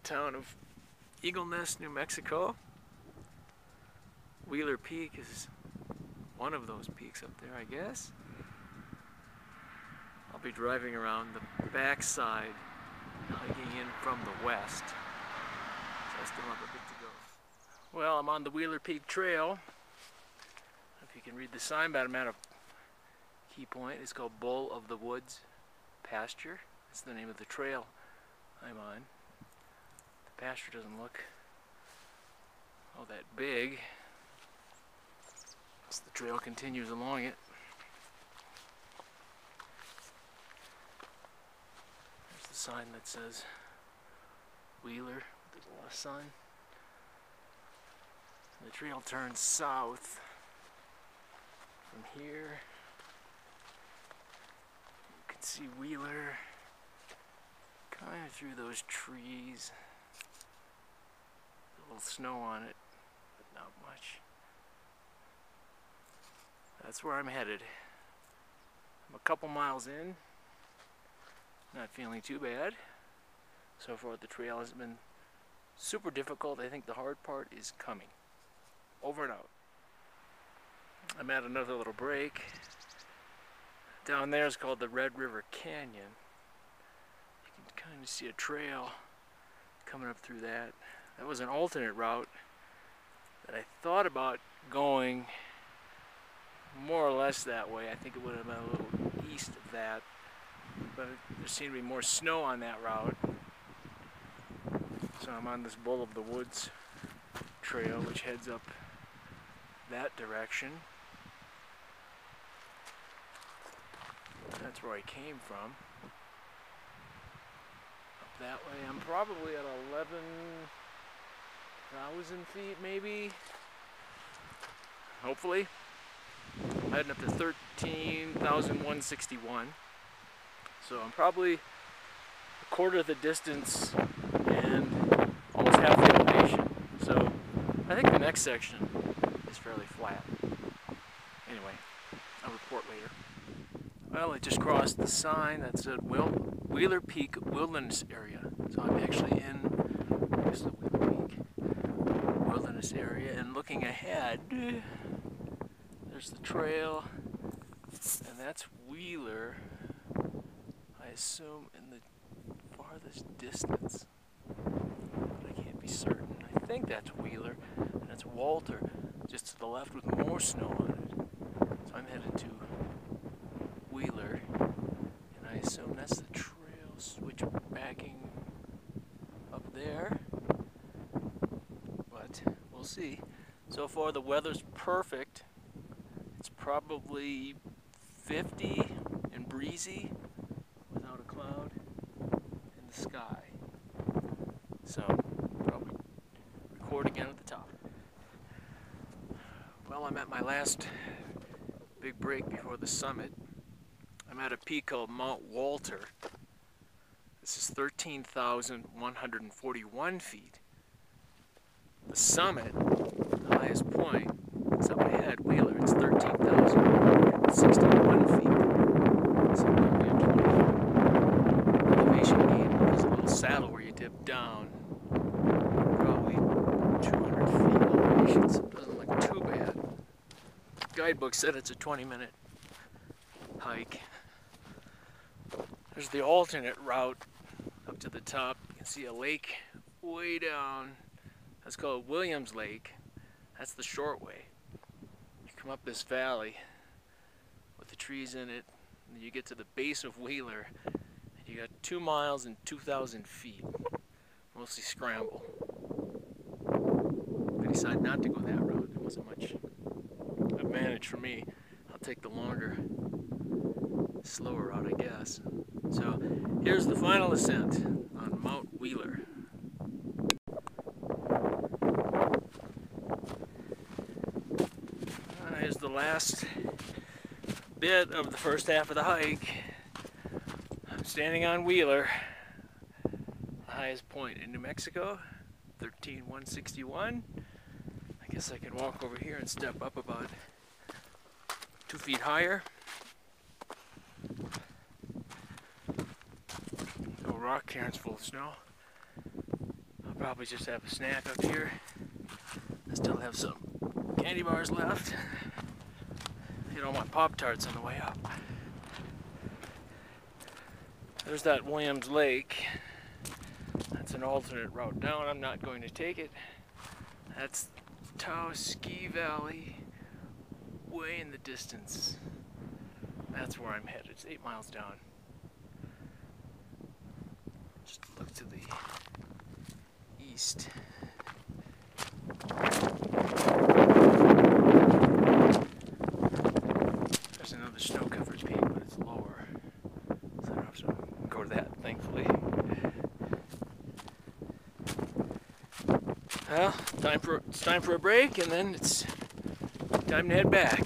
town of Eagle Nest, New Mexico. Wheeler Peak is one of those peaks up there, I guess. I'll be driving around the backside, hiking in from the west. So I still have a bit to go. Well, I'm on the Wheeler Peak Trail. If you can read the sign, but I'm at a key point. It's called Bull of the Woods Pasture. That's the name of the trail I'm on. The pasture doesn't look all that big, as the trail continues along it. There's the sign that says Wheeler with the lost sign. The trail turns south from here. You can see Wheeler kind of through those trees. A little snow on it, but not much. That's where I'm headed. I'm a couple miles in. Not feeling too bad. So far the trail hasn't been super difficult. I think the hard part is coming. Over and out. I'm at another little break. Down there is called the Red River Canyon. You can kind of see a trail coming up through that. That was an alternate route that I thought about going more or less that way. I think it would have been a little east of that, but there seemed to be more snow on that route. So I'm on this Bull of the Woods trail, which heads up that direction. That's where I came from. Up that way, I'm probably at 11,000 feet maybe. Hopefully. I'm heading up to 13,161. So I'm probably a quarter of the distance and almost half the elevation. So I think the next section is fairly flat. Anyway, I'll report later. Well, I just crossed the sign that said Wheeler Peak Wilderness Area. So I'm actually in the Wheeler Peak Wilderness Area, and looking ahead, there's the trail, and that's Wheeler, I assume in the farthest distance, but I can't be certain. I think that's Wheeler, and that's Walter, just to the left with more snow on it. So I'm headed to Wheeler, and I assume that's the trail switch backing up there, but we'll see. So far the weather's perfect. It's probably 50 and breezy without a cloud in the sky. So probably record again at the top. Well, I'm at my last big break before the summit. I'm at a peak called Mount Walter. This is 13,141 feet. The summit, the highest point, is up ahead, Wheeler. It's 13,161 feet. So we have 20 elevation gain. There's a little saddle where you dip down. Probably 200 feet elevation, so it doesn't look too bad. The guidebook said it's a 20-minute hike. There's the alternate route up to the top. You can see a lake way down. That's called Williams Lake. That's the short way. You come up this valley with the trees in it, and you get to the base of Wheeler, and you got 2 miles and 2,000 feet. Mostly scramble. If I decide not to go that route, there wasn't much advantage for me. I'll take the longer, slower route, I guess. So here's the final ascent on Mount Wheeler. Here's the last bit of the first half of the hike. I'm standing on Wheeler, the highest point in New Mexico, 13,161. I guess I can walk over here and step up about 2 feet higher. No rock cairns full of snow. Probably just have a snack up here. I still have some candy bars left. Hit all my Pop-Tarts on the way up. There's that Williams Lake. That's an alternate route down. I'm not going to take it. That's Taos Ski Valley, way in the distance. That's where I'm headed. It's 8 miles down. Just look to the east. There's another snow-covered peak, but it's lower, so I don't have to go to that, thankfully. Well, it's time for a break, and then it's time to head back.